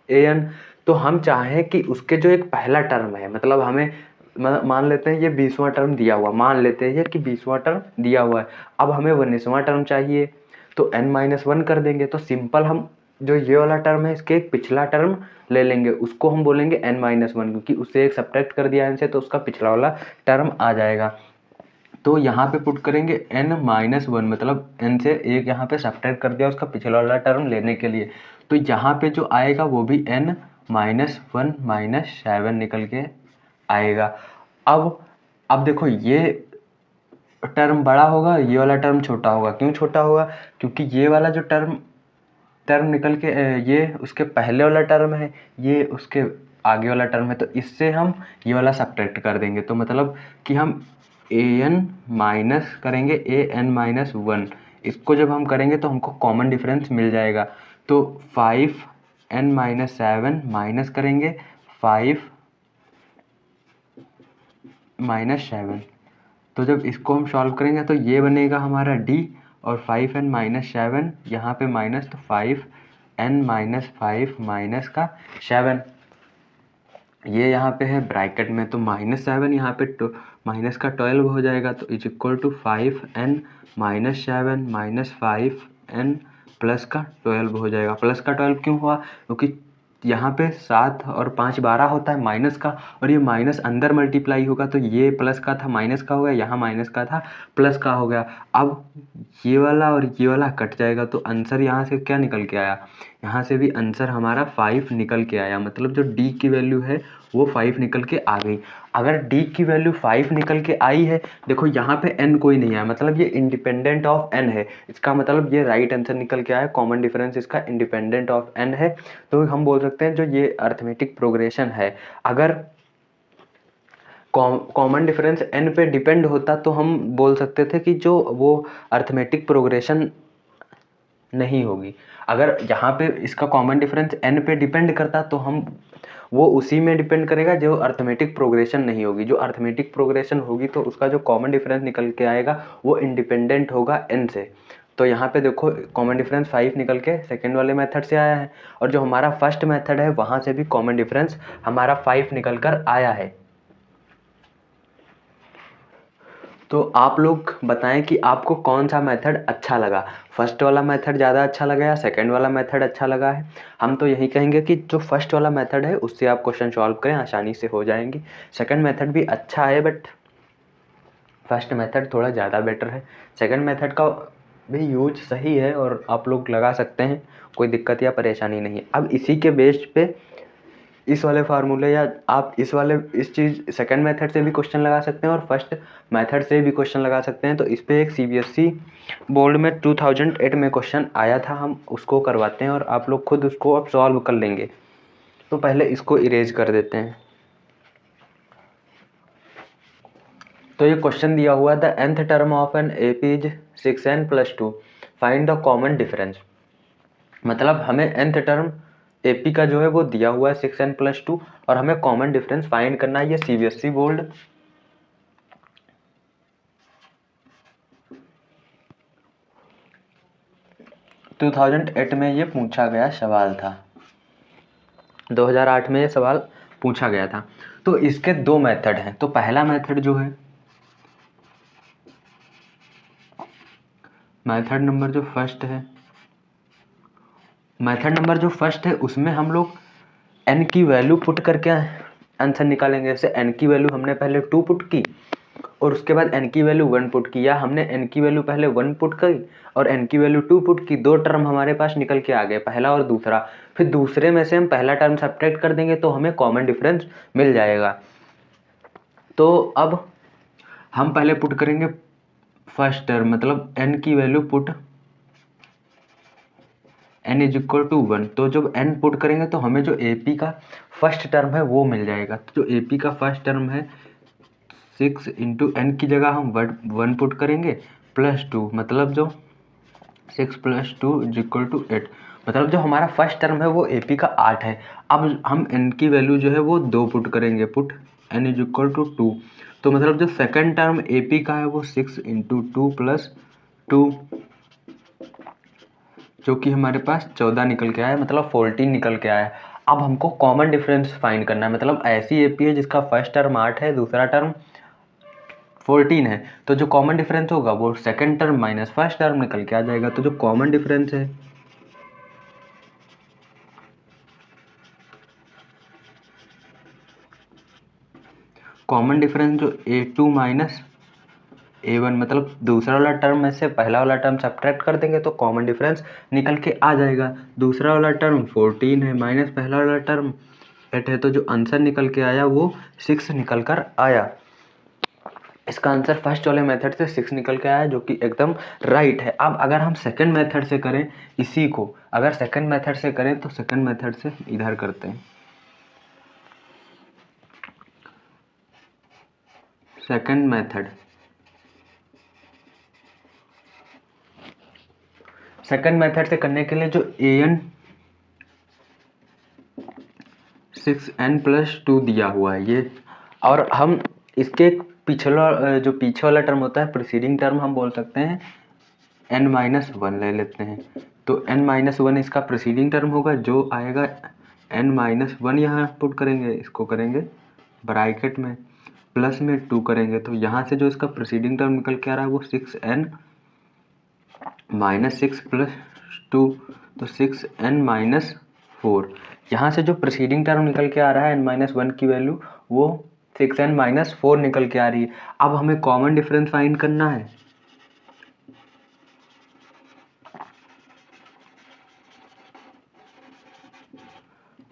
[SPEAKER 1] an, तो हम चाहें कि उसके जो एक पहला टर्म है, मतलब हमें मान लेते हैं ये 20वां टर्म दिया हुआ, मान लेते हैं कि 20वां टर्म दिया हुआ है। अब हमें 19वां टर्म चाहिए तो n-1 कर देंगे। तो सिंपल हम जो ये वाला टर्म है इसके एक पिछला टर्म ले लेंगे, उसको हम बोलेंगे n-1, क्योंकि उससे एक सब्ट्रैक्ट कर दिया n से तो उसका पिछला वाला टर्म आ जाएगा। तो यहाँ पे पुट करेंगे n-1, मतलब n से एक यहाँ पे सब्ट्रैक्ट कर दिया उसका पिछला वाला टर्म लेने के लिए। तो यहाँ पे जो आएगा वो भी n-1-7 निकल के आएगा। अब देखो ये टर्म बड़ा होगा, ये वाला टर्म छोटा होगा। क्यों छोटा होगा? क्योंकि ये वाला जो टर्म निकल के ये उसके पहले वाला टर्म है, ये उसके आगे वाला टर्म है, तो इससे हम ये वाला सब्ट्रैक्ट कर देंगे। तो मतलब कि हम an माइनस करेंगे an-1, इसको जब हम करेंगे तो हमको कॉमन डिफरेंस मिल जाएगा। तो 5n-7 माइनस करेंगे 5-7, तो जब इसको हम सॉल्व करेंगे तो ये बनेगा हमारा d, और 5n-7 यहाँ पे माइनस, तो 5n-5 माइनस का 7, ये यहाँ पे है ब्रैकेट में, तो -7 यहाँ पे माइनस का 12 हो जाएगा। तो is equal to 5n-7 minus 5n plus का 12 हो जाएगा। प्लस का 12 क्यों हुआ? क्योंकि यहाँ पे 7 और 5 12 होता है माइनस का, और ये माइनस अंदर मल्टीप्लाई होगा, तो ये प्लस का था माइनस का हो गया, यहाँ माइनस का था प्लस का हो गया। अब ये वाला और ये वाला कट जाएगा, तो आंसर यहाँ से क्या निकल के आया? यहाँ से भी आंसर हमारा 5 निकल के आया। मतलब जो d की वैल्यू है वो 5 निकल के आ गई। अगर d की वैल्यू 5 निकल के आई है, देखो यहाँ पे n कोई नहीं आया, मतलब ये इंडिपेंडेंट ऑफ n है। इसका मतलब ये राइट आंसर निकल के आया, कॉमन डिफरेंस इसका इंडिपेंडेंट ऑफ n है। तो हम बोल सकते हैं जो ये अर्थमेटिक प्रोग्रेशन है, अगर कॉमन डिफरेंस n पे डिपेंड होता तो हम बोल सकते थे कि जो वो अर्थमेटिक प्रोग्रेशन नहीं होगी। अगर यहाँ पे इसका कॉमन डिफरेंस n पे डिपेंड करता तो हम वो उसी में डिपेंड करेगा जो अर्थमेटिक प्रोग्रेशन नहीं होगी। जो अर्थमेटिक प्रोग्रेशन होगी तो उसका जो कॉमन डिफरेंस निकल के आएगा वो इंडिपेंडेंट होगा n से। तो यहाँ पे देखो कॉमन डिफरेंस 5 निकल के सेकेंड वाले मेथड से आया है, और जो हमारा फर्स्ट मेथड है वहाँ से भी कॉमन डिफरेंस हमारा 5 निकल कर आया है। तो आप लोग बताएं कि आपको कौन सा मेथड अच्छा लगा, फर्स्ट वाला मेथड ज़्यादा अच्छा लगा या सेकंड वाला मेथड अच्छा लगा है। हम तो यही कहेंगे कि जो फर्स्ट वाला मेथड है उससे आप क्वेश्चन सॉल्व करें, आसानी से हो जाएंगी। सेकंड मेथड भी अच्छा है बट फर्स्ट मेथड थोड़ा ज़्यादा बेटर है। सेकंड मेथड का भी यूज सही है और आप लोग लगा सकते हैं, कोई दिक्कत या परेशानी नहीं है। अब इसी के बेस पे इस वाले फार्मूले या आप इस चीज़ सेकंड मेथड से भी क्वेश्चन लगा सकते हैं और फर्स्ट मेथड से भी क्वेश्चन लगा सकते हैं। तो इस पे एक CBSE बोर्ड में 2008 में क्वेश्चन आया था, हम उसको करवाते हैं और आप लोग खुद उसको अब सॉल्व कर लेंगे। तो पहले इसको इरेज कर देते हैं। तो ये क्वेश्चन दिया हुआ the nth term of an AP is 6n+2, find the common difference. मतलब हमें nth टर्म AP का जो है वो दिया हुआ है 6n+2 और हमें कॉमन डिफरेंस फाइंड करना है। ये CBSE बोर्ड 2008 में ये पूछा गया सवाल था, 2008 में ये सवाल पूछा गया था। तो इसके दो मेथड हैं। तो पहला मेथड जो है, मेथड नंबर जो फर्स्ट है उसमें हम लोग n की वैल्यू पुट करके आंसर निकालेंगे। जैसे n की वैल्यू हमने पहले 2 पुट की और उसके बाद n की वैल्यू 1 पुट की, या हमने n की वैल्यू पहले 1 पुट करी और n की वैल्यू 2 पुट की। दो टर्म हमारे पास निकल के आ गए, पहला और दूसरा। फिर दूसरे में से हम पहला टर्म सब्ट्रैक्ट कर देंगे तो हमें कॉमन डिफरेंस मिल जाएगा। तो अब हम पहले पुट करेंगे फर्स्ट टर्म, मतलब n की value put n is equal to 1। तो जब n पुट करेंगे तो हमें जो AP का फर्स्ट टर्म है वो मिल जाएगा। तो जो AP का फर्स्ट टर्म है 6 इंटू n की जगह हम 1 पुट करेंगे प्लस 2, मतलब जो 6 प्लस 2 इज इक्वल टू 8। मतलब जो हमारा फर्स्ट टर्म है वो AP का 8 है। अब हम n की वैल्यू जो है वो 2 पुट करेंगे, put n is equal to 2। तो मतलब जो सेकंड टर्म AP का है वो 6 इंटू 2 प्लस 2, जो कि हमारे पास 14 निकल के आया, मतलब 14 निकल के आया। अब हमको कॉमन डिफरेंस फाइंड करना है। मतलब ऐसी AP है जिसका फर्स्ट टर्म 8 है, दूसरा टर्म 14 है, तो जो कॉमन डिफरेंस होगा वो second term minus first term निकल के आ जाएगा। तो जो कॉमन डिफरेंस है, कॉमन डिफरेंस जो A2 माइनस A1, मतलब दूसरा वाला टर्म में से पहला वाला टर्म सब्ट्रैक्ट कर देंगे तो कॉमन डिफरेंस निकल के आ जाएगा। दूसरा वाला टर्म 14 है माइनस पहला वाला टर्म 8 है, तो जो आंसर निकल के आया वो 6 निकल कर आया। इसका आंसर फर्स्ट वाले मेथड से 6 निकल के आया, जो कि एकदम राइट है। अब अगर हम सेकंड मेथड से करें इसी को, अगर सेकंड मेथड से करें तो सेकंड मेथड से इधर करते हैं। सेकंड मेथड से करने के लिए जो an 6n प्लस 2 दिया हुआ है ये, और हम इसके पिछला जो पीछे वाला टर्म होता है प्रीसीडिंग टर्म हम बोल सकते हैं n-1 ले लेते हैं। तो n-1 इसका प्रीसीडिंग टर्म होगा, जो आएगा n-1 यहाँ पुट करेंगे, इसको करेंगे ब्रैकेट में, प्लस में 2 करेंगे। तो यहाँ से जो इसका प्रीसीडिंग टर्म निकल के आ रहा है वो 6n माइनस 6 प्लस 2, तो 6n माइनस 4। यहाँ से जो प्रीसीडिंग टर्म निकल के आ रहा है n-1 की वैल्यू वो 6n माइनस 4 निकल के आ रही है। अब हमें कॉमन डिफरेंस फाइंड करना है।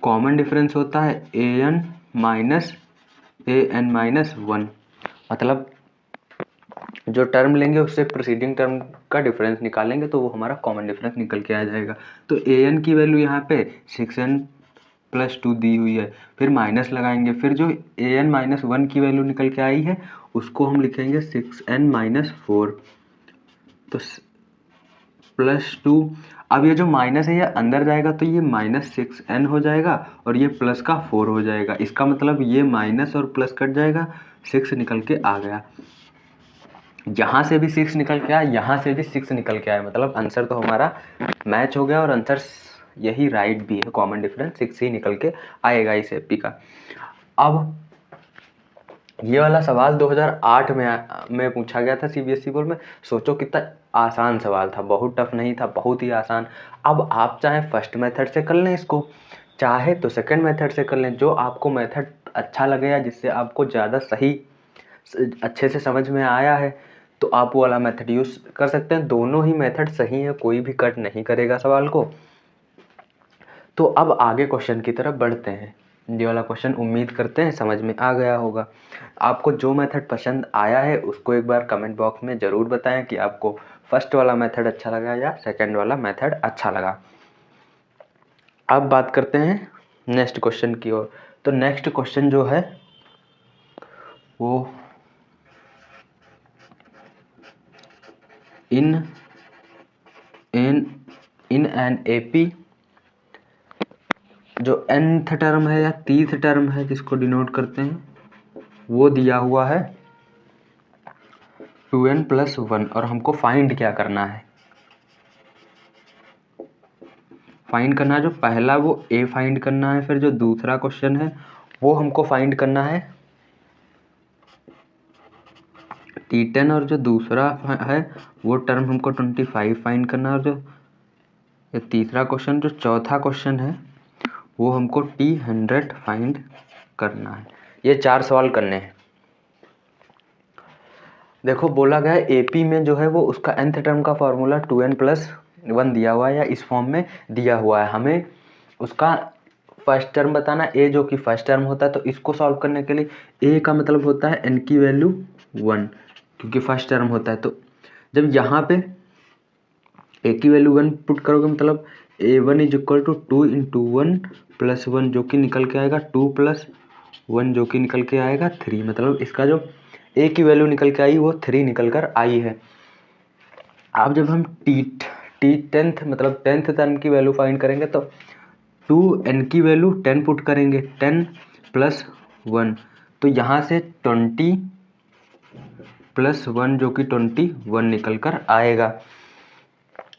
[SPEAKER 1] कॉमन डिफरेंस होता है an माइनस an-1, मतलब जो टर्म लेंगे उससे प्रीसीडिंग टर्म का डिफरेंस निकालेंगे तो वो हमारा कॉमन डिफरेंस निकल के आ जाएगा। तो an की वैल्यू यहाँ पे 6n प्लस 2 दी हुई है, फिर माइनस लगाएंगे, फिर जो an-1 की वैल्यू निकल के आई है उसको हम लिखेंगे 6n माइनस 4, तो प्लस 2। अब ये जो माइनस है ये अंदर जाएगा तो ये माइनस 6n हो जाएगा और ये प्लस का 4 हो जाएगा। इसका मतलब ये माइनस और प्लस कट जाएगा, 6 निकल के आ गया। यहाँ से भी 6 निकल के आया, यहाँ से भी 6 निकल के आया, मतलब आंसर तो हमारा मैच हो गया और आंसर यही राइट भी है। कॉमन डिफरेंस 6 ही निकल के आएगा इस एपी का। अब ये वाला सवाल 2008 में पूछा गया था सीबीएसई बोर्ड में। सोचो कितना आसान सवाल था, बहुत टफ नहीं था, बहुत ही आसान। अब आप चाहे फर्स्ट मेथड से कर लें इसको, चाहे तो सेकंड मेथड से कर लें, जो आपको मेथड अच्छा लगे या जिससे आपको ज़्यादा सही अच्छे से समझ में आया है तो आप वो वाला मेथड यूज़ कर सकते हैं। दोनों ही मेथड सही है, कोई भी कट नहीं करेगा सवाल को। तो अब आगे क्वेश्चन की तरफ बढ़ते हैं। ये वाला क्वेश्चन उम्मीद करते हैं समझ में आ गया होगा। आपको जो मेथड पसंद आया है उसको एक बार कमेंट बॉक्स में ज़रूर बताएं कि आपको फर्स्ट वाला मेथड अच्छा लगा या सेकंड वाला मेथड अच्छा लगा। अब बात करते हैं नेक्स्ट क्वेश्चन की ओर। तो नेक्स्ट क्वेश्चन जो है वो इन एन एपी जो nth टर्म है या तीथ टर्म है जिसको डिनोट करते हैं वो दिया हुआ है 2n प्लस 1, और हमको फाइंड क्या करना है। फाइंड करना है जो पहला वो ए फाइंड करना है, फिर जो दूसरा क्वेश्चन है वो हमको फाइंड करना है T10, और जो दूसरा है वो टर्म हमको 25 फाइंड करना है, और जो ये तीसरा क्वेश्चन जो चौथा क्वेश्चन है वो हमको T100 फाइंड करना है। ये 4 सवाल करने हैं। देखो बोला गया है एपी में जो है वो उसका nth टर्म का फॉर्मूला 2n+1 दिया हुआ है या इस फॉर्म में दिया हुआ है। हमें उसका फर्स्ट टर्म बताना, ए जो कि फर्स्ट टर्म होता है, तो इसको सॉल्व करने के लिए ए का मतलब होता है n की वैल्यू 1 क्योंकि फर्स्ट टर्म होता है। तो जब यहाँ पे ए की वैल्यू 1 पुट करोगे मतलब a1 = 2 × 1 + 1 जो कि निकल के आएगा 2 + 1 जो कि निकल के आएगा 3। मतलब इसका जो ए की वैल्यू निकल के आई वो 3 निकल कर आई है। अब जब हम टेंथ मतलब 10th टर्म की वैल्यू फाइंड करेंगे तो 2n की वैल्यू 10 पुट करेंगे, 10 + 1 तो यहाँ से 20 + 1 जो कि 21 निकल कर आएगा।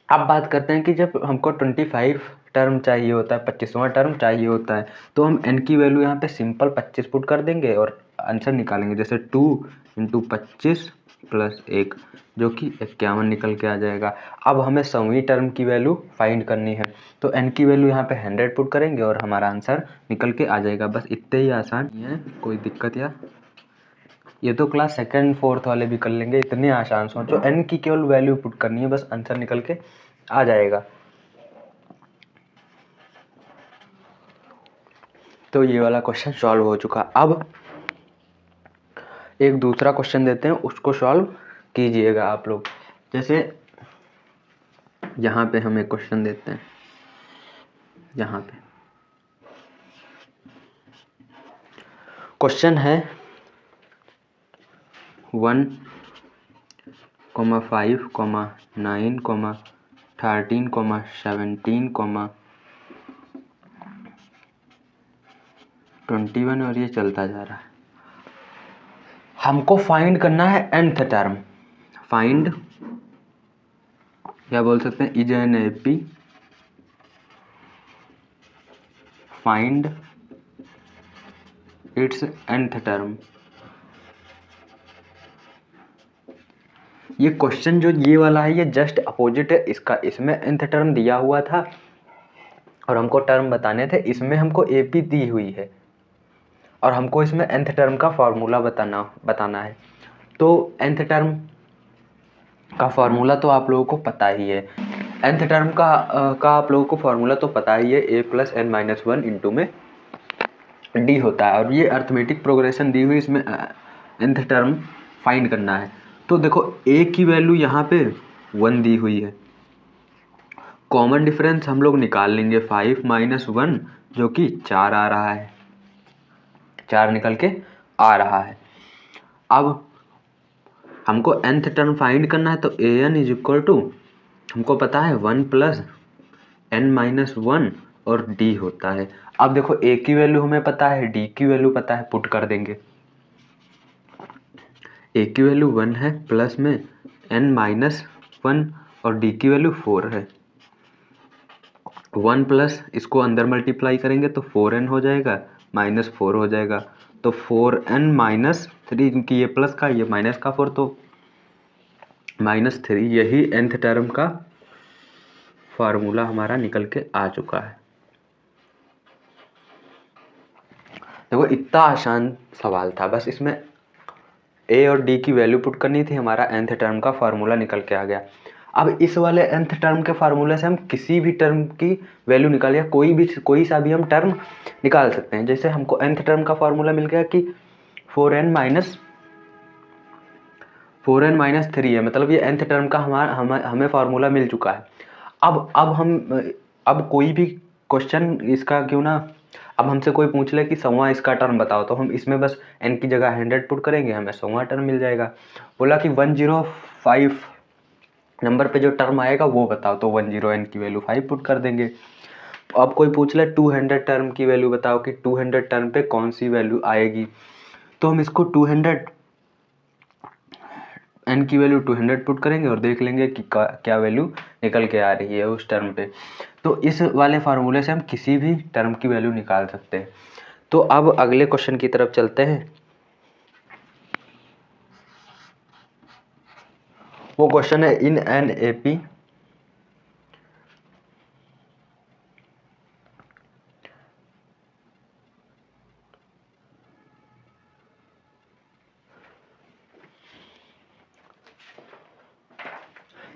[SPEAKER 1] अब बात करते हैं कि जब हमको 25 टर्म चाहिए होता है, 25वां टर्म चाहिए होता है, तो हम n की वैल्यू यहाँ पे सिंपल 25 पुट कर देंगे और आंसर निकालेंगे। जैसे 2 × 25 + 1 जो कि 51 निकल के आ जाएगा। अब हमें 100वीं टर्म की वैल्यू फाइंड करनी है, तो n की वैल्यू यहाँ पे 100 पुट करेंगे और हमारा आंसर निकल के आ जाएगा। बस इतने ही आसान है, कोई दिक्कत या ये तो क्लास 2nd 4th वाले भी कर लेंगे। इतने आसान सोचो, n की केवल वैल्यू पुट करनी है, बस आंसर निकल के आ जाएगा। तो ये वाला क्वेश्चन सॉल्व हो चुका। अब एक दूसरा क्वेश्चन देते हैं, उसको सॉल्व कीजिएगा आप लोग। जैसे यहाँ पे हम एक क्वेश्चन देते हैं, यहाँ पे क्वेश्चन है 1, 5, 9, 13, 17, 21 और ये चलता जा रहा है। हमको फाइंड करना है nth टर्म। फाइंड क्या बोल सकते हैं, is an AP find its nth term. ये क्वेश्चन जो ये वाला है ये जस्ट अपोजिट है इसका। इसमें nth टर्म दिया हुआ था और हमको टर्म बताने थे, इसमें हमको एपी दी हुई है और हमको इसमें nth टर्म का फॉर्मूला बताना है। तो nth टर्म का फॉर्मूला तो आप लोगों को पता ही है। nth टर्म का आप लोगों को फॉर्मूला तो पता ही है, a + n-1 इंटू में d होता है और ये अर्थमेटिक प्रोग्रेशन दी हुई, इसमें nth टर्म फाइंड करना है। तो देखो a की वैल्यू यहाँ पे 1 दी हुई है, कॉमन डिफरेंस हम लोग निकाल लेंगे 5 - 1 जो कि 4 आ रहा है, 4 निकल के आ रहा है। अब हमको nth टर्म फाइंड करना है तो an = हमको पता है 1 + n-1 और d होता है। अब देखो a की वैल्यू हमें पता है, d की वैल्यू पता है, पुट कर देंगे। a की वैल्यू 1 है, प्लस में n-1 और d की वैल्यू 4 है। 1 प्लस इसको अंदर मल्टीप्लाई करेंगे तो 4n हो जाएगा, -4 हो जाएगा। तो 4n - 3 क्योंकि ये प्लस का ये माइनस का 4 तो -3, यही nth टर्म का फार्मूला हमारा निकल के आ चुका है। देखो इतना आसान सवाल था, बस इसमें a और d की वैल्यू पुट करनी थी, हमारा nth टर्म का फार्मूला निकल के आ गया। अब इस वाले nth टर्म के फार्मूले से हम किसी भी टर्म की वैल्यू निकाल या कोई सा भी हम टर्म निकाल सकते हैं। जैसे हमको nth टर्म का फार्मूला मिल गया कि 4n - 3 है, मतलब ये nth टर्म का हमें फार्मूला मिल चुका है। अब कोई भी क्वेश्चन इसका क्यों ना, अब हमसे कोई पूछ ले कि 100वां इसका टर्म बताओ, तो हम इसमें बस n की जगह 100 पुट करेंगे, हमें 100वां टर्म मिल जाएगा। बोला कि 105 नंबर पे जो टर्म आएगा वो बताओ, तो 10n की वैल्यू 5 पुट कर देंगे। अब कोई पूछ ले 200 टर्म की वैल्यू बताओ कि 200 टर्म पे कौन सी वैल्यू आएगी, तो हम इसको n की वैल्यू 200 पुट करेंगे और देख लेंगे कि क्या वैल्यू निकल के आ रही है उस टर्म पे। तो इस वाले फार्मूले से हम किसी भी टर्म की वैल्यू निकाल सकते हैं। तो अब अगले क्वेश्चन की तरफ चलते हैं। वो क्वेश्चन है in an AP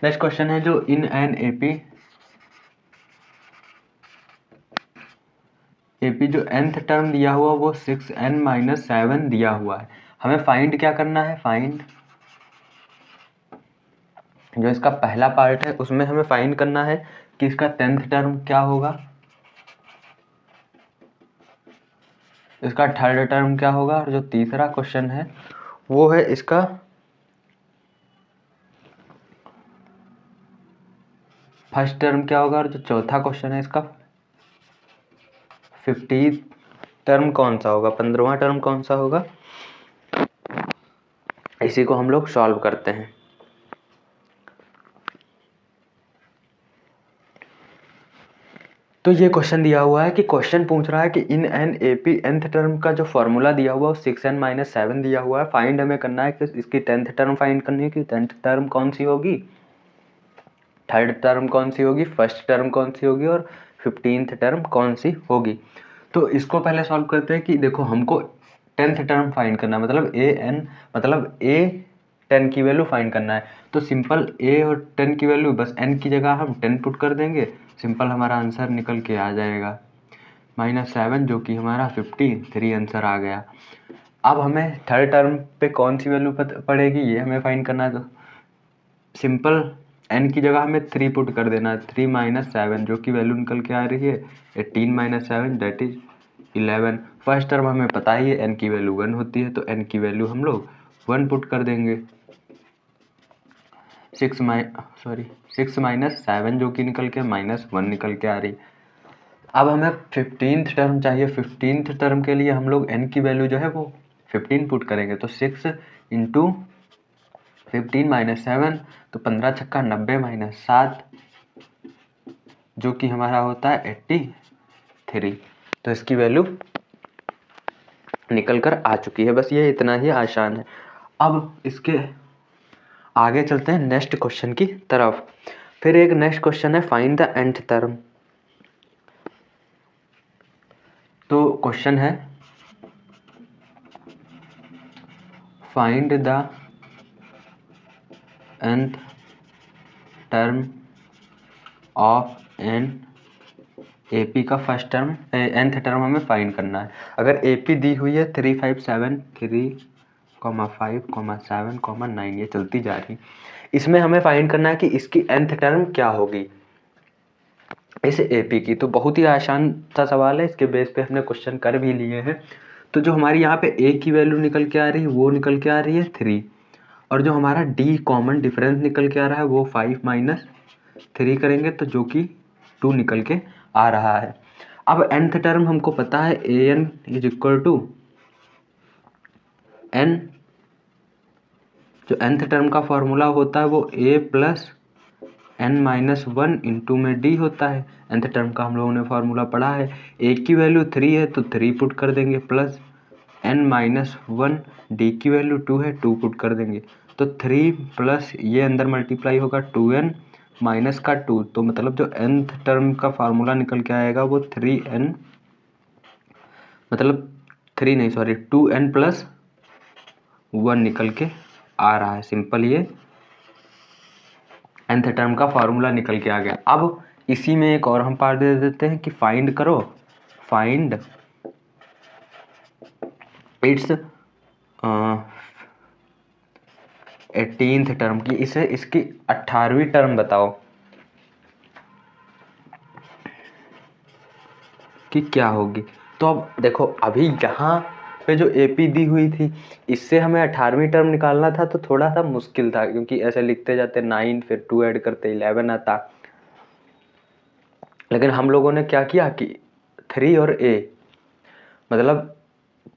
[SPEAKER 1] next question है जो इन एन एपी जो nth टर्म दिया हुआ वो 6n-7 दिया हुआ है। हमें फाइंड क्या करना है, फाइंड जो इसका पहला पार्ट है उसमें हमें फाइंड करना है कि इसका 10th टर्म क्या होगा, इसका थर्ड टर्म क्या होगा, और जो तीसरा क्वेश्चन है वो है इसका फर्स्ट टर्म क्या होगा, और जो चौथा क्वेश्चन है इसका 50th टर्म कौन सा होगा, 15वां टर्म कौन सा होगा। इसी को हम लोग सॉल्व करते हैं। तो ये क्वेश्चन दिया हुआ है कि क्वेश्चन पूछ रहा है कि in an AP nth term का जो फॉर्मूला दिया हुआ है 6n-7 दिया हुआ है। फाइंड हमें करना है कि इसकी 10th टर्म फाइंड करनी है कि 10th टर्म कौन सी होगी, थर्ड टर्म कौन सी होगी, फर्स्ट टर्म कौन सी होगी और 15th टर्म कौन सी होगी। तो इसको पहले सॉल्व करते हैं कि देखो हमको 10th टर्म फाइंड करना है, मतलब ए 10 की वैल्यू फाइंड करना है। तो सिंपल a और 10 की वैल्यू बस n की जगह हम 10 पुट कर देंगे, सिंपल हमारा आंसर निकल के आ जाएगा -7 जो कि हमारा 53 आंसर आ गया। अब हमें थर्ड टर्म पे कौन सी वैल्यू पड़ेगी ये हमें फाइंड करना है। तो सिंपल n की जगह हमें 3 पुट कर देना है, 3 - 7 जो कि वैल्यू निकल के आ रही है 18 - 7 दैट इज 11। फर्स्ट टर्म हमें पता ही है n की वैल्यू 1 होती है, तो n की वैल्यू हम लोग 1 पुट कर देंगे। 6 - 7 जो कि निकल के -1 निकल के आ रही। अब हमें 15th टर्म चाहिए। 15th टर्म के लिए हम लोग n की वैल्यू जो है वो 15 पुट करेंगे, तो 6 × 15 - 7 तो 15 छक्का 90 - 7 जो कि हमारा होता है 83। तो इसकी वैल्यू निकल कर आ चुकी है। बस ये इतना ही आसान है। अब इसके आगे चलते हैं नेक्स्ट क्वेश्चन की तरफ। फिर एक नेक्स्ट क्वेश्चन है फाइंड द nth टर्म। तो क्वेश्चन है find the nth term of an AP का फर्स्ट टर्म nth टर्म हमें फाइंड करना है। अगर एपी दी हुई है 3, 5, 7, 3, 5, 7, 9 ये चलती जा रही, इसमें हमें फाइंड करना है कि इसकी nth टर्म क्या होगी इस एपी की। तो बहुत ही आसान सा सवाल है, इसके बेस पे हमने क्वेश्चन कर भी लिए हैं। तो जो हमारी यहाँ पे ए की वैल्यू निकल के आ रही है वो निकल के आ रही है 3, और जो हमारा डी कॉमन डिफरेंस निकल के आ रहा है वो 5 - 3 करेंगे तो जो कि 2 निकल के आ रहा है। अब nth टर्म हमको पता है an is equal to n, जो nth टर्म का फॉर्मूला होता है वो a प्लस n-1 इंटू में d होता है। nth टर्म का हम लोगों ने फॉर्मूला पढ़ा है। a की वैल्यू 3 है तो 3 पुट कर देंगे, प्लस n-1 d की वैल्यू 2 है 2 पुट कर देंगे। तो 3 प्लस ये अंदर मल्टीप्लाई होगा 2n माइनस का 2, तो मतलब जो nth टर्म का फार्मूला निकल के आएगा वो 3n, मतलब 3 नहीं सॉरी 2n प्लस 1 निकल के आ रहा है। सिंपल ये nth टर्म का फार्मूला निकल के आ गया। अब इसी में एक और हम पार्ट दे देते हैं कि फाइंड करो, फाइंड इट्स 18th टर्म की, इसे इसकी 18वीं टर्म बताओ कि क्या होगी। तो अब देखो अभी यहाँ पे जो एपी दी हुई थी इससे हमें 18वीं टर्म निकालना था, तो थोड़ा सा मुश्किल था क्योंकि ऐसे लिखते जाते 9 फिर 2 ऐड करते 11 आता। लेकिन हम लोगों ने क्या किया कि 3 और a मतलब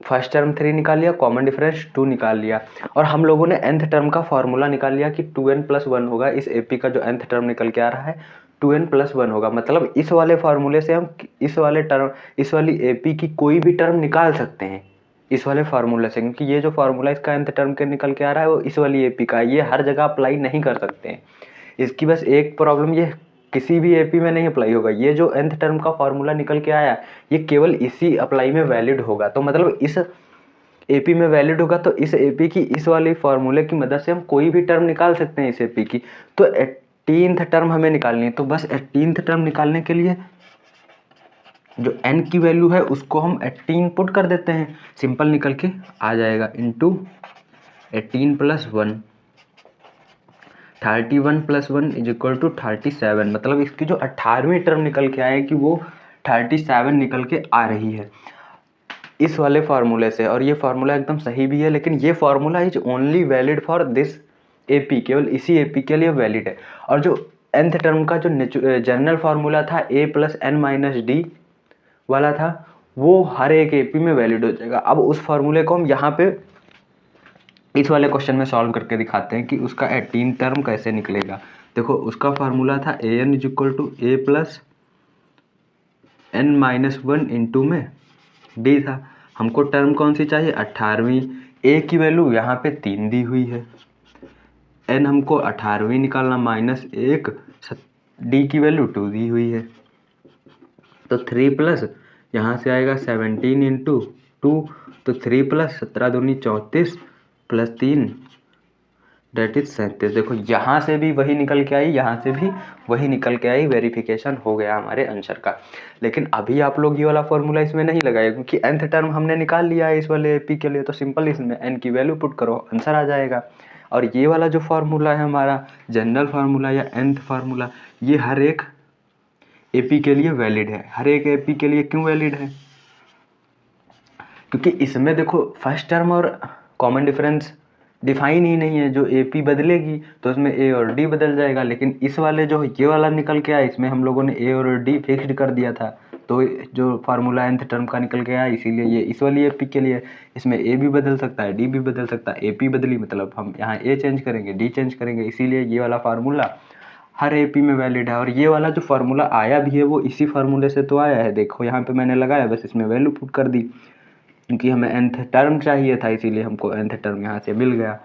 [SPEAKER 1] फर्स्ट टर्म 3 निकाल लिया, कॉमन डिफरेंस 2 निकाल लिया, और हम लोगों ने nth टर्म का फॉर्मूला निकाल लिया कि 2n+1 होगा। इस AP का जो nth टर्म निकल के आ रहा है 2n+1 होगा। मतलब इस वाले फॉर्मूले से हम इस वाली AP की कोई भी टर्म निकाल सकते हैं इस वाले फार्मूला से, क्योंकि ये जो फार्मूला इसका nth टर्म के निकल के आ रहा है वो इस वाली AP का है, ये हर जगह अप्लाई नहीं कर सकते हैं। इसकी बस एक प्रॉब्लम, ये किसी भी AP में नहीं अप्लाई होगा। ये जो nth टर्म का फॉर्मूला निकल के आया ये केवल इसी अप्लाई में वैलिड होगा। तो मतलब इस AP में वैलिड होगा, तो इस AP की इस वाले फार्मूले की मदद से हम कोई भी टर्म निकाल सकते हैं इस AP की। तो 18th टर्म हमें निकालनी है, तो बस 18th टर्म निकालने के लिए जो n की वैल्यू है उसको हम 18 पुट कर देते हैं, सिंपल निकल के आ जाएगा, इंटू 18+1, 31+1 इज इक्वल टू 37। मतलब इसकी जो 18वीं टर्म निकल के आएगी वो 37 निकल के आ रही है इस वाले फार्मूले से। और ये फार्मूला एकदम सही भी है, लेकिन ये formula is only valid for this AP, केवल इसी AP के लिए वैलिड है। और जो nth टर्म का जो जनरल फार्मूला था a+n-d वाला था वो हर एक AP में वैलिड हो जाएगा। अब उस फार्मूले को हम यहाँ पे इस वाले क्वेश्चन में सॉल्व करके दिखाते हैं कि उसका 18 टर्म कैसे निकलेगा। देखो उसका फार्मूला था an is equal to a+n-1 into में d था। हमको टर्म कौन सी चाहिए, 18वीं। a की वैल्यू यहाँ पे 3 दी हुई है, n हमको 18वीं निकालना -1, d की वैल्यू 2 दी हुई है। तो 3 प्लस यहाँ से आएगा 17 इंटू 2, तो 3 प्लस 17 दूनी 34 प्लस 3 डेट इज 37। देखो यहाँ से भी वही निकल के आई, यहाँ से भी वही निकल के आई, वेरिफिकेशन हो गया हमारे आंसर का। लेकिन अभी आप लोग ये वाला फॉर्मूला इसमें नहीं लगाए, क्योंकि nth टर्म हमने निकाल लिया है इस वाले AP के लिए, तो सिंपल इसमें n की वैल्यू पुट करो, आंसर आ जाएगा। और ये वाला जो फार्मूला है हमारा जनरल फार्मूला या nth फार्मूला, ये हर एक AP के लिए वैलिड है। हर एक AP के लिए क्यों वैलिड है, क्योंकि इसमें देखो फर्स्ट टर्म और कॉमन डिफरेंस डिफाइन ही नहीं है। जो AP बदलेगी तो उसमें A और D बदल जाएगा, लेकिन इस वाले जो ये वाला निकल के आया इसमें हम लोगों ने A और D फिक्स्ड कर दिया था। तो जो फार्मूला nth टर्म का निकल के आया, इसीलिए ये इस वाली AP के लिए, इसमें A भी बदल सकता है, D भी बदल सकता है। AP बदली मतलब हम यहाँ A चेंज करेंगे, D चेंज करेंगे, इसीलिए ये वाला फार्मूला हर AP में वैलिड है। और ये वाला जो फार्मूला आया भी है वो इसी फार्मूले से तो आया है। देखो यहाँ पे मैंने लगाया, बस इसमें वैल्यू पुट कर दी, क्योंकि हमें nth टर्म चाहिए था, इसीलिए हमको nth टर्म यहाँ से मिल गया।